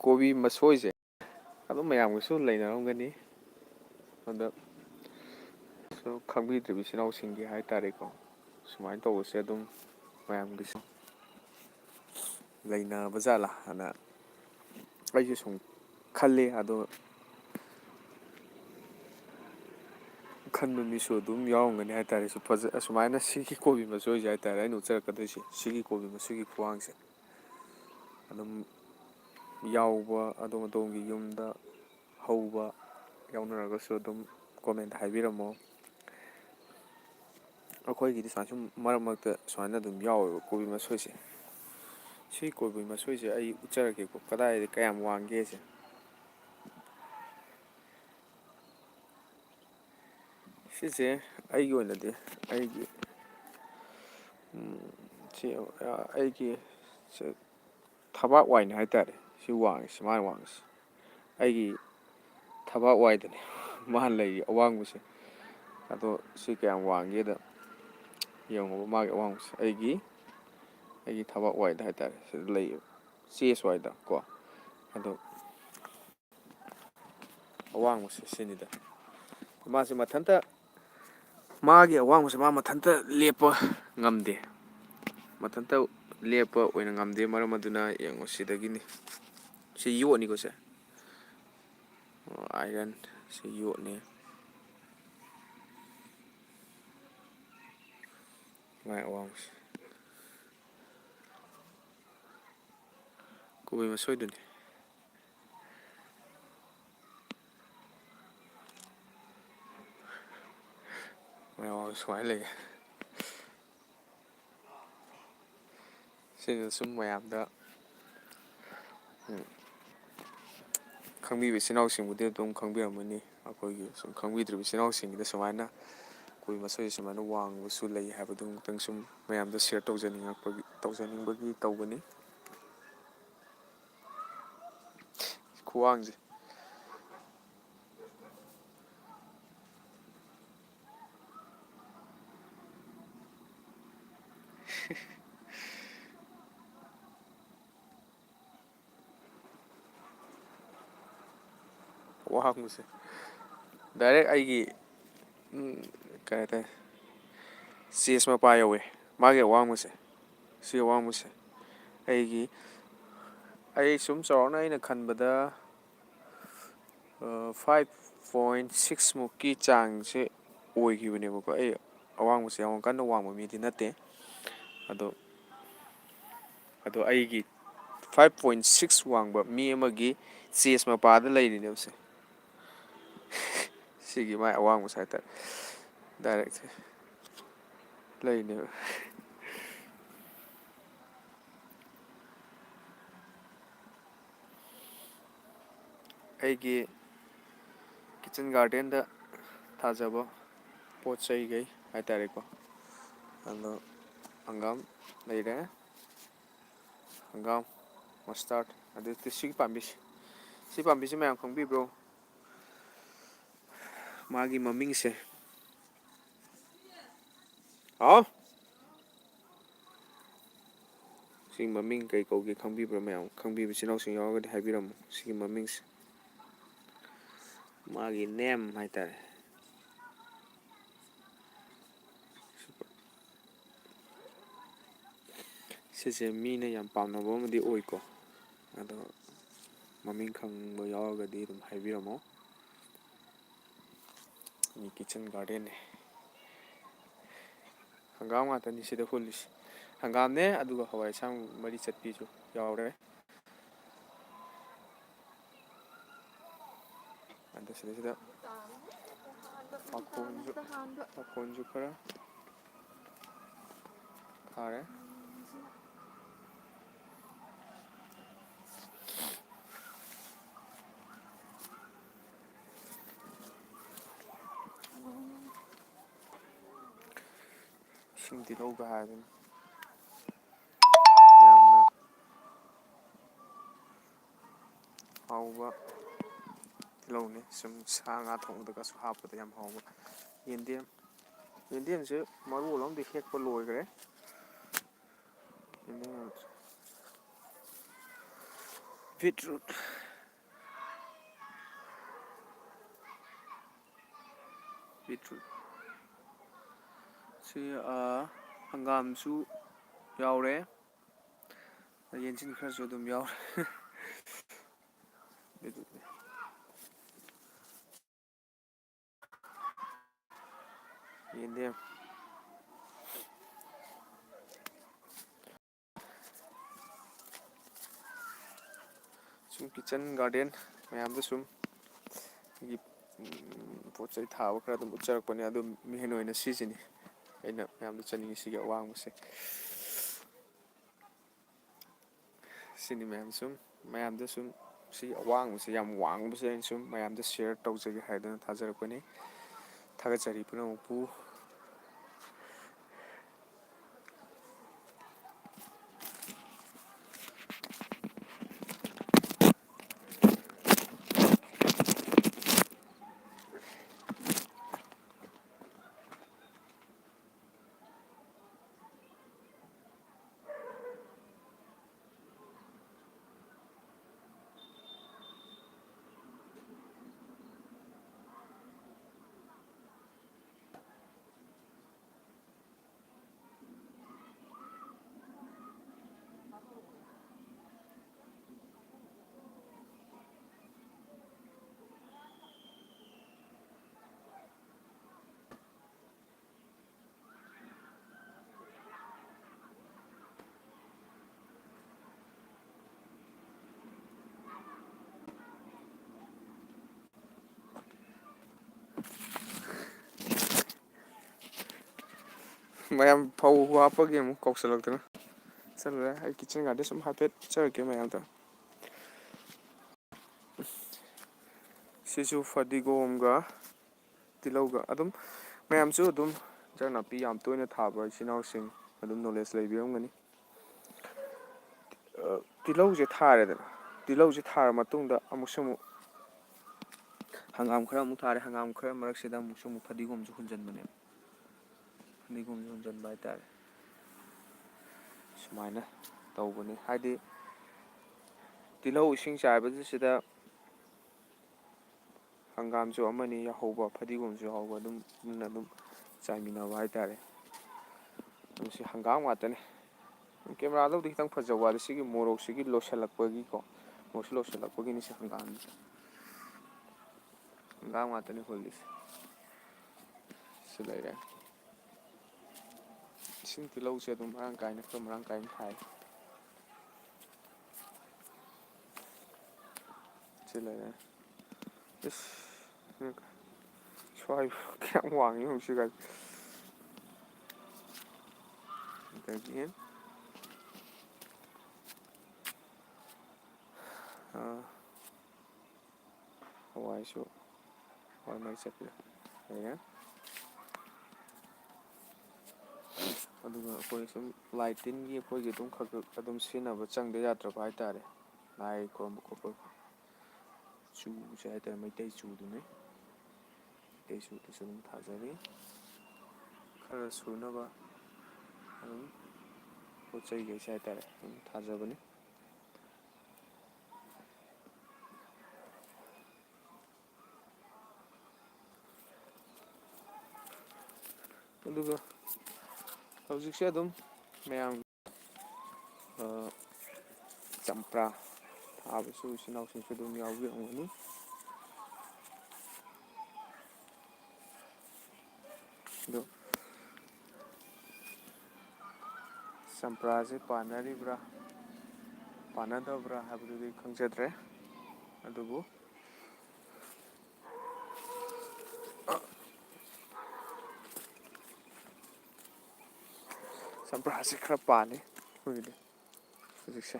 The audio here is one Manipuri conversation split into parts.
ꯀꯣꯕꯤ ꯃꯁꯣꯏꯁꯦ ꯑꯗꯨꯝ ꯃꯌꯥꯝꯒꯁꯨ ꯂꯩꯅꯔꯝꯒꯅꯤ ꯑꯗ ꯈꯪꯕꯤꯗ꯭ꯔꯤꯕ ꯏꯆꯤꯜ ꯏꯅꯥꯎꯁꯤꯡꯒꯤ ꯍꯥꯏꯇꯥꯔꯦꯀꯣ ꯁꯨꯃꯥꯏꯅ ꯇꯧꯕꯁꯦ ꯑꯗꯨꯝ ꯃꯌꯥꯝꯒꯤꯁꯨ ꯂꯩꯅꯕ ꯖꯥꯠꯂꯥ ꯍꯥꯏꯅ ꯑꯩꯁꯨ ꯁꯨꯝ ꯈꯜꯂꯤ ꯑꯗꯣ ꯈꯟꯕ ꯃꯤꯁꯨ ꯑꯗꯨꯝ ꯌꯥꯎꯔꯝꯒꯅꯤ ꯍꯥꯏꯇꯥꯔꯦ ꯑꯁꯨꯃꯥꯏꯅ ꯁꯤꯒꯤ ꯀꯣꯕꯤ ꯃꯆꯣꯏꯁꯦ ꯍꯥꯏꯇꯥꯔꯦ ꯑꯩꯅ ꯎꯠꯆꯔꯛꯀꯗꯣꯏꯁꯦ ꯁꯤꯒꯤ ꯀꯣꯕꯤ ꯃꯆꯣꯏꯒꯤ ꯈꯨꯋꯥꯡꯁꯦ ꯑꯗꯨꯝ ꯌꯥꯎꯕ ꯑꯗꯣꯝ ꯑꯗꯣꯝꯒꯤ ꯌꯨꯝꯗ ꯍꯧꯕ ꯌꯥꯎꯅꯔꯒꯁꯨ ꯑꯗꯨꯝ ꯀꯣꯃꯦꯟꯇ ꯍꯥꯏꯕꯤꯔꯝꯃꯣ ꯑꯩꯈꯣꯏꯒꯤꯗꯤ ꯁꯨꯃꯥꯏꯅ ꯁꯨꯝ ꯃꯔꯛ ꯃꯔꯛꯇ ꯁꯨꯃꯥꯏꯅ ꯑꯗꯨꯝ ꯌꯥꯎꯋꯦꯕ ꯀꯣꯕꯤ ꯃꯁꯣꯏꯁꯦ ꯁꯤ ꯀꯣꯕꯤ ꯃꯁꯣꯏꯁꯦ ꯑꯩ ꯎꯠꯆꯔꯛꯀꯦꯀꯣ ꯀꯗꯥꯏꯗ ꯀꯌꯥꯝ ꯋꯥꯡꯒꯦꯁꯦ ꯁꯤꯁꯦ ꯑꯩꯒꯤ ꯑꯣꯏꯅꯗꯤ ꯁꯤ ꯑꯩꯒꯤ ꯊꯕꯥꯛ ꯋꯥꯏꯅ ꯍꯥꯏꯇꯥꯔꯦ ꯁꯤ ꯋꯥꯡꯉꯤꯁꯤ ꯃꯥꯅ ꯋꯥꯡꯉꯤꯁꯤ ꯑꯩꯒꯤ ꯊꯕꯥꯛ ꯋꯥꯏꯗꯅꯦ ꯃꯥꯅ ꯂꯩꯔꯤ ꯑꯋꯥꯡꯕꯁꯦ ꯑꯗꯣ ꯁꯤ ꯀꯌꯥꯝ ꯋꯥꯡꯒꯦꯗ ꯌꯦꯡꯉꯨꯕ ꯃꯥꯒꯤ ꯑꯋꯥꯡꯕꯁꯦ ꯑꯩꯒꯤ ꯊꯕꯥꯛ ꯋꯥꯏꯗ ꯍꯥꯏꯇꯥꯔꯦ ꯁꯤꯗ ꯂꯩꯌꯦꯕ ꯆꯦꯁ ꯋꯥꯏꯗ ꯀꯣ ꯑꯗꯣ ꯑꯋꯥꯡꯕꯁꯦ ꯁꯤꯅꯤꯗ ꯃꯥꯁꯦ ꯃꯥꯒꯤ ꯑꯋꯥꯡꯕꯁꯦ ꯃꯥ ꯃꯊꯟꯇ ꯂꯦꯞꯄ ꯉꯝꯗꯦ ꯃꯊꯟꯇ ꯂꯦꯞꯄ ꯑꯣꯏꯅ ꯉꯝꯗꯦ ꯃꯔꯝ ꯑꯗꯨꯅ ꯌꯦꯡꯉꯨ ꯁꯤꯗꯒꯤꯅꯤ ꯁꯤ ꯌꯣꯠꯅꯤꯀꯣ ꯁꯦ ꯑꯥꯏꯔꯟ ꯁꯤ ꯌꯣꯠꯅꯤ ꯃꯥꯏ ꯑꯋꯥꯡꯕꯁꯦ ꯀꯣꯕꯤ ꯃꯁꯣꯏꯗꯨꯅꯤ ꯃꯥꯏ ꯑꯋꯥꯡꯕ ꯁꯨꯃꯥꯏꯅ ꯂꯩꯌꯦ ꯁꯤꯅ ꯁꯨꯝ ꯃꯌꯥꯝꯗ ꯈꯪꯕꯤꯕ ꯏꯆꯤꯜ ꯏꯅꯥꯎꯁꯤꯡꯕꯨꯗꯤ ꯑꯗꯨꯝ ꯈꯪꯕꯤꯔꯝꯃꯅꯤ ꯑꯩꯈꯣꯏꯒꯤ ꯁꯨꯝ ꯈꯪꯕꯤꯗ꯭ꯔꯤꯕ ꯏꯆꯤꯜ ꯏꯅꯥꯎꯁꯤꯡꯒꯤꯗ ꯁꯨꯃꯥꯏꯅ ꯀꯣꯕꯤ ꯃꯁꯣꯏ ꯁꯨꯃꯥꯏꯅ ꯋꯥꯡꯕꯁꯨ ꯂꯩ ꯍꯥꯏꯕꯗꯨꯃꯛꯇꯪ ꯁꯨꯝ ꯃꯌꯥꯝꯗ ꯁꯤꯌꯔ ꯇꯧꯖꯅꯤꯡꯕꯒꯤ ꯇꯧꯕꯅꯤ ꯈꯨꯋꯥꯡꯁꯦ ꯋꯥꯡꯕꯁꯦ ꯗꯥꯏꯔꯦꯛ ꯑꯩꯒꯤ ꯀꯩ ꯍꯥꯏꯇꯥꯔꯦ ꯆꯦꯁ ꯃꯄꯥ ꯌꯧꯋꯦ ꯃꯥꯒꯤ ꯑꯋꯥꯡꯕꯁꯦ ꯁꯤ ꯑꯋꯥꯡꯕꯁꯦ ꯑꯩ ꯁꯨꯝ ꯆꯥꯎꯔꯥꯛꯅ ꯑꯩꯅ ꯈꯟꯕꯗ 5.6 ꯃꯨꯛꯀꯤ ꯆꯥꯡꯁꯦ ꯑꯣꯏꯈꯤꯕꯅꯦꯕꯀꯣ ꯑꯩ ꯑꯋꯥꯡꯕꯁꯦ ꯌꯥꯝ ꯀꯟꯅ ꯋꯥꯡꯕ ꯃꯤꯗꯤ ꯅꯠꯇꯦ ꯑꯗꯣ ꯑꯩꯒꯤ 5.6 ꯋꯥꯡꯕ ꯃꯤ ꯑꯃꯒꯤ ꯆꯦꯁ ꯃꯄꯥꯗ ꯂꯩꯔꯤꯅꯦꯕꯁꯦ ꯁꯤꯒꯤ ꯃꯥꯏ ꯑꯋꯥꯡꯕꯁꯦ ꯍꯥꯏꯇꯥꯔꯦ ꯗꯥꯏꯔꯦꯛꯁꯦ ꯂꯩꯅꯦꯕ ꯑꯩꯒꯤ ꯀꯤꯠꯆꯟ ꯒꯥꯔꯗꯦꯟꯗ ꯊꯥꯖꯕ ꯄꯣꯠ ꯆꯩꯈꯩ ꯍꯥꯏꯇꯥꯔꯦꯀꯣ ꯑꯗꯣ ꯍꯪꯒꯥꯝ ꯂꯩꯔꯦ ꯍꯪꯒꯥꯝ ꯃꯁꯇꯥꯔꯠ ꯑꯗꯨꯗꯤ ꯁꯤꯒꯤ ꯄꯥꯝꯕꯤꯁꯦ ꯁꯤ ꯄꯥꯝꯕꯤꯁꯦ ꯃꯌꯥꯝ ꯈꯪꯕꯤꯕ꯭ꯔꯣ ꯃꯥꯒꯤ ꯃꯃꯤꯡꯁꯦ ꯁꯤꯒꯤ ꯃꯃꯤꯡ ꯀꯩ ꯀꯧꯒꯦ ꯈꯪꯕꯤꯕ꯭ꯔꯥ ꯃꯌꯥꯝ ꯈꯪꯕꯤꯕ ꯏꯆꯤꯜ ꯏꯅꯥꯎꯁꯤꯡ ꯌꯥꯎꯔꯒꯗꯤ ꯍꯥꯏꯕꯤꯔꯝꯃꯨ ꯁꯤꯒꯤ ꯃꯃꯤꯡꯁꯦ ꯃꯥꯒꯤ ꯅꯦꯝ ꯍꯥꯏꯇꯥꯔꯦ ꯁꯤꯁꯦ ꯃꯤꯅ ꯌꯥꯝ ꯄꯥꯝꯅꯕ ꯑꯃꯗꯤ ꯑꯣꯏꯀꯣ ꯑꯗꯣ ꯃꯃꯤꯡ ꯈꯪꯕ ꯌꯥꯎꯔꯒꯗꯤ ꯑꯗꯨꯝ ꯍꯥꯏꯕꯤꯔꯝꯃꯣ ꯀꯤꯠꯆꯟ ꯒꯥꯔꯗꯦꯟꯅꯦ ꯍꯪꯒꯥꯝ ꯉꯥꯛꯇꯅꯤ ꯁꯤꯗ ꯍꯨꯜꯂꯤꯁꯤ ꯍꯪꯒꯥꯝꯅꯦ ꯑꯗꯨꯒ ꯍꯋꯥꯏ ꯑꯁꯥꯡ ꯃꯔꯤ ꯆꯠꯄꯤꯁꯨ ꯌꯥꯎꯔꯦ ꯑꯗ ꯁꯤꯗꯩꯁꯤꯗ ꯄꯥꯈꯣꯟꯁꯨ ꯈꯔ ꯊꯥꯔꯦ ꯏꯁꯤꯡ ꯇꯤꯜꯍꯧꯒ ꯍꯥꯏꯗꯨꯅꯤ ꯌꯥꯝꯅ ꯍꯥꯎꯕ ꯇꯤꯜꯍꯧꯅꯤ ꯁꯨꯝ ꯁꯥ ꯉꯥ ꯊꯣꯡꯕꯗꯒꯁꯨ ꯍꯥꯞꯄꯗ ꯌꯥꯝ ꯍꯥꯎꯕ ꯌꯦꯟꯗꯦꯝꯁꯦ ꯃꯔꯣꯜ ꯑꯃꯗꯤ ꯍꯦꯛꯄ ꯂꯣꯏꯈ꯭ꯔꯦ Beetroot. Beetroot. ꯁꯤ ꯍꯪꯒꯥꯝꯁꯨ ꯌꯥꯎꯔꯦ, ꯌꯦꯟꯁꯤꯟ ꯈꯔꯁꯨ ꯑꯗꯨꯝ ꯌꯥꯎꯔꯦ꯫ ꯌꯦꯟꯗꯦꯝ, ꯁꯨꯝ ꯀꯤꯠꯆꯟ ꯒꯥꯔꯗꯦꯟ ꯃꯌꯥꯝꯗ ꯁꯨꯝ ꯑꯩꯒꯤ ꯄꯣꯠ ꯆꯩ ꯊꯥꯕ ꯈꯔ ꯑꯗꯨꯝ ꯎꯠꯆꯔꯛꯄꯅꯦ, ꯑꯗꯨꯝ ꯃꯦꯟ ꯑꯣꯏꯅ ꯁꯤꯁꯤꯅꯤ ꯑꯩꯅ ꯃꯌꯥꯝꯗ ꯆꯠꯅꯤꯡꯉꯤ ꯁꯤꯒꯤ ꯑꯋꯥꯡꯕꯁꯦ꯫ ꯁꯤꯅꯤ ꯃꯌꯥꯝ ꯁꯨꯝ ꯃꯌꯥꯝꯗ ꯁꯨꯝ ꯁꯤ ꯑꯋꯥꯡꯕꯁꯦ ꯌꯥꯝ ꯋꯥꯡꯕꯁꯦ ꯑꯩꯅ ꯁꯨꯝ ꯃꯌꯥꯝꯗ ꯁꯤꯌꯔ ꯇꯧꯖꯒꯦ ꯍꯥꯏꯗꯅ ꯊꯥꯖꯔꯛꯄꯅꯤ꯫ ꯊꯥꯒꯠꯆꯔꯤ ꯄꯨꯝꯅꯃꯛꯄꯨ꯫ ꯃꯌꯥꯝ ꯐꯧ ꯍꯥꯞꯄꯒꯤ ꯑꯃꯨꯛ ꯀꯧꯁꯤꯜꯂꯛꯇꯅ ꯆꯠꯂꯨꯔꯦ꯫ ꯑꯩ ꯀꯤꯠꯆꯟ ꯒꯥꯔꯗꯦꯟ ꯁꯨꯝ ꯍꯥꯏꯐꯦꯠ ꯆꯠꯆꯔꯛꯀꯦ ꯃꯌꯥꯝꯗ꯫ ꯁꯤꯁꯨ ꯐꯗꯤꯒꯣꯝꯒ ꯇꯤꯜꯍꯧꯒ ꯑꯗꯨꯝ ꯃꯌꯥꯝꯁꯨ ꯑꯗꯨꯝ ꯏꯟꯖꯥꯡ ꯅꯥꯄꯤ ꯌꯥꯝ ꯇꯣꯏꯅ ꯊꯥꯕ ꯏꯆꯤꯜ ꯏꯅꯥꯎꯁꯤꯡ ꯑꯗꯨꯝ ꯅꯣꯂꯦꯖ ꯂꯩꯕꯤꯔꯝꯒꯅꯤ꯫ ꯇꯤꯜꯍꯧꯁꯦ ꯊꯥꯔꯦꯗꯅ, ꯇꯤꯜꯍꯧꯁꯦ ꯊꯥꯔ ꯃꯇꯨꯡꯗ ꯑꯃꯨꯛꯁꯨ ꯑꯃꯨꯛ ꯍꯪꯒꯥꯝ ꯈꯔ ꯑꯃꯨꯛ ꯊꯥꯔꯦ, ꯍꯪꯒꯥꯝ ꯈꯔ ꯃꯔꯛꯁꯤꯗ ꯑꯃꯨꯛꯁꯨ ꯑꯃꯨꯛ ꯐꯗꯤꯒꯣꯝꯁꯨ ꯍꯨꯟꯖꯟꯕꯅꯦꯕ꯫ ꯐꯗꯤꯒꯣꯝꯁꯨ ꯍꯨꯟꯖꯟꯕ ꯍꯥꯏꯇꯥꯔꯦ꯫ ꯁꯨꯃꯥꯏꯅ ꯇꯧꯕꯅꯤ ꯍꯥꯏꯗꯤ ꯇꯤꯜꯍꯧ ꯏꯁꯤꯡ ꯆꯥꯏꯕꯁꯤꯗ ꯍꯪꯒꯥꯝꯁꯨ ꯑꯃꯅꯤ ꯌꯥꯎꯍꯧꯕ, ꯐꯗꯤꯒꯣꯝꯁꯨ ꯌꯥꯎꯍꯧꯕ, ꯑꯗꯨꯝ ꯄꯨꯟꯅ ꯑꯗꯨꯝ ꯆꯥꯏꯃꯤꯟꯅꯕ ꯍꯥꯏꯇꯥꯔꯦ꯫ ꯃꯁꯤ ꯍꯪꯒꯥꯝ ꯉꯥꯛꯇꯅꯤ꯫ ꯀꯦꯃꯦꯔꯥꯗꯕꯨꯗꯤ ꯈꯤꯇꯪ ꯐꯖꯕ ꯋꯥꯠꯂꯦ, ꯁꯤꯒꯤ ꯃꯣꯔꯣꯛꯁꯤꯒꯤ ꯂꯣꯏꯁꯤꯜꯂꯛꯄꯒꯤꯀꯣ, ꯃꯣꯔꯣꯛꯁꯤ ꯂꯣꯏꯁꯤꯜꯂꯛꯄꯒꯤꯅꯤ ꯁꯤ ꯍꯪꯒꯥꯝꯁꯦ꯫ ꯍꯪꯒꯥꯝ ꯉꯥꯛꯇꯅꯤ ꯍꯨꯜꯂꯤꯁꯦ꯫ ꯁꯤ ꯂꯩꯔꯦ꯫ ꯏꯁꯤꯡ ꯇꯤꯜꯍꯧꯁꯦ ꯑꯗꯨꯝ ꯃꯔꯥꯡ ꯀꯥꯏꯅ ꯈꯔ ꯃꯔꯥꯡ ꯀꯥꯏꯅ ꯊꯥꯏ꯫ ꯁꯤ ꯂꯩꯔꯦ꯫ ꯏꯁ ꯁ꯭ꯋꯥꯏ ꯀꯌꯥꯝ ꯋꯥꯡꯉꯤ ꯌꯦꯡꯉꯨ ꯁꯤꯒꯥꯏ꯫ ꯑꯗꯒꯤ ꯍꯋꯥꯏꯁꯨ ꯍꯋꯥꯏ ꯃꯔꯛ ꯆꯠꯄꯤꯔꯦ ꯂꯩꯔꯦ꯫ ꯑꯗꯨꯒ ꯑꯩꯈꯣꯏ ꯁꯨꯝ ꯂꯥꯏ ꯇꯤꯟꯒꯤ ꯑꯩꯈꯣꯏꯒꯤ ꯑꯗꯨꯝ ꯈꯛ ꯑꯗꯨꯝ ꯁꯤꯖꯤꯟꯅꯕ ꯆꯪꯗ ꯌꯥꯗ꯭ꯔꯕ ꯍꯥꯏꯇꯥꯔꯦ꯫ ꯂꯥꯏ ꯈꯣꯏꯔꯝꯕ ꯈꯣꯠꯄ ꯆꯨꯁꯦ ꯍꯥꯏꯇꯥꯔꯦ, ꯃꯩꯇꯩ ꯆꯨꯗꯨꯅꯤ꯫ ꯃꯩꯇꯩ ꯆꯨꯗꯨꯁꯨ ꯑꯗꯨꯝ ꯊꯥꯖꯔꯤ꯫ ꯈꯔ ꯁꯨꯅꯕ ꯑꯗꯨꯝ ꯄꯣꯠ ꯆꯩꯈꯩꯁꯦ ꯍꯥꯏꯇꯥꯔꯦ ꯑꯗꯨꯝ ꯊꯥꯖꯕꯅꯤ꯫ ꯑꯗꯨꯒ ꯍꯧꯖꯤꯛꯁꯦ ꯑꯗꯨꯝ ꯃꯌꯥꯝ ꯆꯝꯄ꯭ꯔꯥ ꯊꯥꯕꯁꯨ ꯏꯆꯤꯜ ꯏꯅꯥꯎꯁꯤꯡꯁꯨ ꯑꯗꯨꯝ ꯌꯥꯎꯕꯤꯔꯝꯒꯅꯤ꯫ ꯑꯗꯣ ꯆꯝꯄ꯭ꯔꯥꯁꯦ ꯄꯥꯟꯅꯔꯤꯕ꯭ꯔꯥ ꯄꯥꯟꯅꯗꯕ꯭ꯔꯥ ꯍꯥꯏꯕꯗꯨꯗꯤ ꯈꯪꯖꯗ꯭ꯔꯦ꯫ ꯑꯗꯨꯕꯨ ꯆꯝꯄ꯭ꯔꯥꯁꯤ ꯈꯔ ꯄꯥꯜꯂꯤ ꯑꯩꯈꯣꯏꯒꯤꯗꯤ ꯍꯧꯖꯤꯛꯁꯦ꯫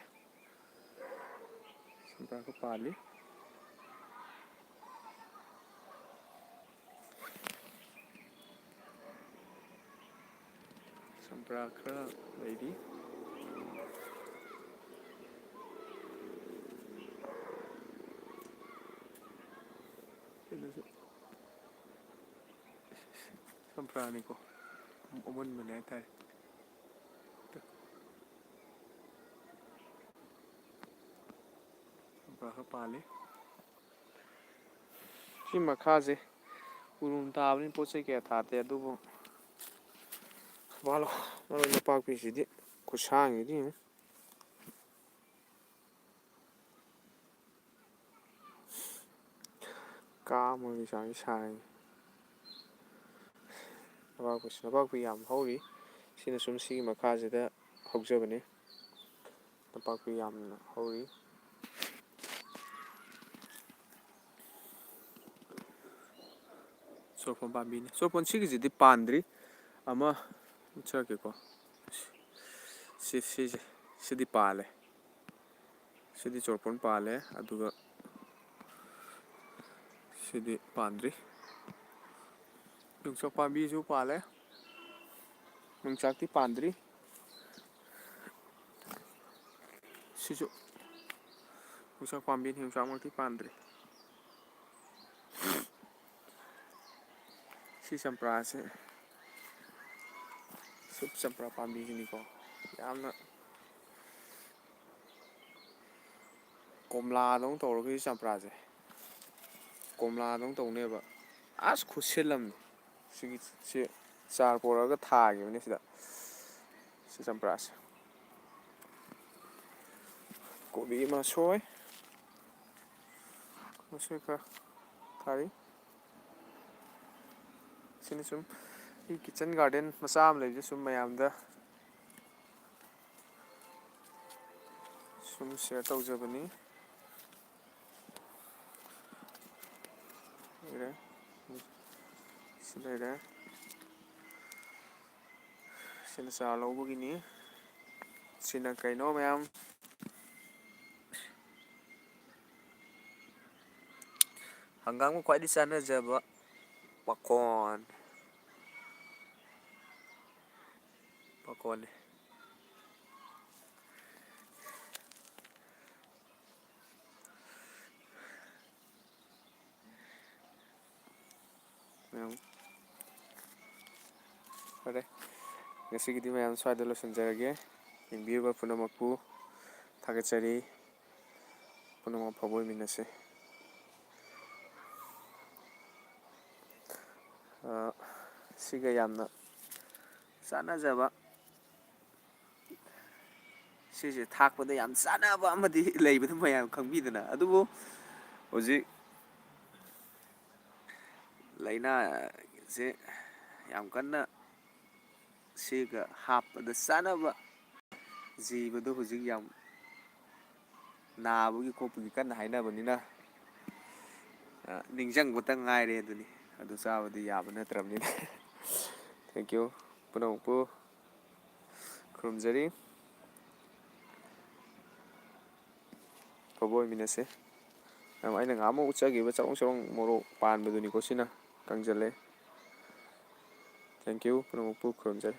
ꯆꯝꯄ꯭ꯔꯥ ꯈꯔ ꯄꯥꯜꯂꯤ꯫ ꯆꯝꯄ꯭ꯔꯥ ꯈꯔ ꯂꯩꯔꯤ꯫ ꯁꯤꯗꯁꯨ ꯆꯝꯄ꯭ꯔꯥꯅꯤꯀꯣ ꯑꯃꯨꯟꯕꯅꯦ ꯍꯥꯏꯇꯥꯔꯦ꯫ ꯈꯔ ꯄꯥꯜꯂꯤ ꯁꯤ ꯃꯈꯥꯁꯦ ꯎꯔꯨꯝ ꯇꯥꯕꯅꯤ ꯄꯣꯠ ꯆꯩ ꯀꯌꯥ ꯊꯥꯗꯦ ꯑꯗꯨꯕꯨ ꯃꯔꯣꯏ ꯅꯄꯥꯛꯄꯤꯁꯤꯗꯤ ꯈꯨꯠꯁꯥꯡꯒꯤꯗꯤ ꯌꯦꯡꯉꯨ ꯀꯥ ꯑꯃꯒꯤ ꯆꯥꯡ ꯁꯥꯡꯉꯤ ꯅꯄꯥꯛꯄꯤ ꯌꯥꯝ ꯍꯧꯔꯤ ꯁꯤꯅ ꯁꯨꯝ ꯁꯤꯒꯤ ꯃꯈꯥꯁꯤꯗ ꯍꯧꯖꯕꯅꯤ ꯅꯄꯥꯛꯄꯤ ꯌꯥꯝꯅ ꯍꯧꯔꯤ ꯆꯣꯔꯐꯣꯟ ꯄꯥꯝꯕꯤꯅꯤ ꯆꯣꯔꯐꯣꯟ ꯁꯤꯒꯤꯁꯤꯗꯤ ꯄꯥꯟꯗ꯭ꯔꯤ ꯑꯃ ꯎꯠꯆꯔꯛꯀꯦꯀꯣ ꯁꯤꯁꯦ ꯁꯤꯗꯤ ꯄꯥꯜꯂꯦ ꯁꯤꯗꯤ ꯆꯣꯔꯐꯣꯟ ꯄꯥꯜꯂꯦ ꯑꯗꯨꯒ ꯁꯤꯗꯤ ꯄꯥꯟꯗ꯭ꯔꯤ ꯌꯣꯡꯆꯥꯛ ꯄꯥꯝꯕꯤꯁꯨ ꯄꯥꯜꯂꯦ ꯌꯣꯡꯆꯥꯛꯇꯤ ꯄꯥꯟꯗ꯭ꯔꯤ ꯁꯤꯁꯨ ꯌꯣꯡꯆꯥꯛ ꯄꯥꯝꯕꯤꯅꯤ ꯌꯣꯡꯆꯥꯛꯃꯛꯇꯤ ꯄꯥꯟꯗ꯭ꯔꯤ ꯁꯤ ꯆꯝꯄ꯭ꯔꯥꯁꯦ ꯆꯝꯄ꯭ꯔꯥ ꯄꯥꯝꯕꯤꯁꯤꯅꯤꯀꯣ ꯌꯥꯝꯅ ꯀꯣꯝꯂꯥꯗꯧꯅ ꯇꯧꯔꯒ ꯆꯝꯄ꯭ꯔꯥꯁꯦ ꯀꯣꯝꯂꯥꯗꯧꯅ ꯇꯧꯅꯦꯕ ꯑꯁ ꯈꯨꯠꯁꯤꯜꯂꯝꯅꯤ ꯁꯤ ꯆꯥꯔ ꯄꯣꯔꯛꯑꯒ ꯊꯥꯈꯤꯕꯅꯦ ꯁꯤꯗ ꯁꯤ ꯆꯝꯄ꯭ꯔꯥꯁꯦ ꯀꯣꯕꯤ ꯃꯁꯣꯏ ꯈꯔ ꯊꯥꯔꯤ ꯁꯤꯅ ꯁꯨꯝ ꯑꯩ ꯀꯤꯠꯆꯟ ꯒꯥꯔꯗꯦꯟ ꯃꯆꯥ ꯑꯃ ꯂꯩꯕꯁꯦ ꯁꯨꯝ ꯃꯌꯥꯝꯗ ꯁꯨꯝ ꯁꯤꯌꯔ ꯇꯧꯖꯕꯅꯤ ꯂꯩꯔꯦ ꯁꯤ ꯂꯩꯔꯦ ꯁꯤꯅ ꯆꯥꯔ ꯂꯧꯕꯒꯤꯅꯤ ꯁꯤꯅ ꯀꯩꯅꯣ ꯃꯌꯥꯝ ꯍꯪꯒꯥꯝꯒ ꯈ꯭ꯋꯥꯏꯗꯒꯤ ꯆꯥꯟꯅꯖꯕ ꯄꯥꯈꯣꯟ ꯄꯥꯈꯣꯟꯅꯤ ꯃꯌꯥꯝ ꯐꯔꯦ ꯉꯁꯤꯒꯤꯗꯤ ꯃꯌꯥꯝ ꯁ꯭ꯋꯥꯏꯗ ꯂꯣꯏꯁꯤꯟꯖꯔꯒꯦ ꯌꯦꯡꯕꯤꯔꯤꯕ ꯄꯨꯝꯅꯃꯛꯄꯨ ꯊꯥꯒꯠꯆꯔꯤ ꯄꯨꯝꯅꯃꯛ ꯑꯐꯕ ꯑꯣꯏꯃꯤꯟꯅꯁꯤ ꯁꯤꯒ ꯌꯥꯝꯅ ꯆꯥꯟꯅꯖꯕ ꯁꯤꯁꯦ ꯊꯥꯛꯄꯗ ꯌꯥꯝ ꯆꯥꯟꯅꯕ ꯑꯃꯗꯤ ꯂꯩꯕꯗꯨ ꯃꯌꯥꯝ ꯈꯪꯕꯤꯗꯅ ꯑꯗꯨꯕꯨ ꯍꯧꯖꯤꯛ ꯂꯥꯏꯅꯥꯁꯦ ꯌꯥꯝ ꯀꯟꯅ ꯁꯤꯒ ꯍꯥꯞꯄꯗ ꯆꯥꯅꯕ ꯖꯤꯕꯗꯣ ꯍꯧꯖꯤꯛ ꯌꯥꯝ ꯅꯥꯕꯒꯤ ꯈꯣꯠꯄꯒꯤ ꯀꯟꯅ ꯍꯥꯏꯅꯕꯅꯤꯅ ꯅꯤꯡꯁꯤꯡꯕꯇꯪ ꯉꯥꯏꯔꯦ ꯑꯗꯨꯅꯤ ꯑꯗꯨ ꯆꯥꯕꯗꯤ ꯌꯥꯕ ꯅꯠꯇ꯭ꯔꯕꯅꯤꯅ ꯊꯦꯡꯀ꯭ꯌꯨ ꯄꯨꯝꯅꯃꯛꯄꯨ ꯈꯨꯔꯨꯝꯖꯔꯤ ꯑꯐꯕ ꯑꯣꯏꯃꯤꯟꯅꯁꯦ ꯑꯩꯅ ꯉꯍꯥꯟꯃꯨꯛ ꯎꯠꯆꯈꯤꯕ ꯆꯔꯣꯡ ꯆꯔꯣꯡ ꯃꯣꯔꯣꯛ ꯄꯥꯟꯕꯗꯨꯅꯤꯀꯣ ꯁꯤꯅ ꯀꯪꯁꯤꯜꯂꯦ ꯊꯦꯡꯀ꯭ꯌꯨ ꯄꯨꯝꯅꯃꯛꯄꯨ ꯈꯨꯔꯨꯝꯖꯔꯤ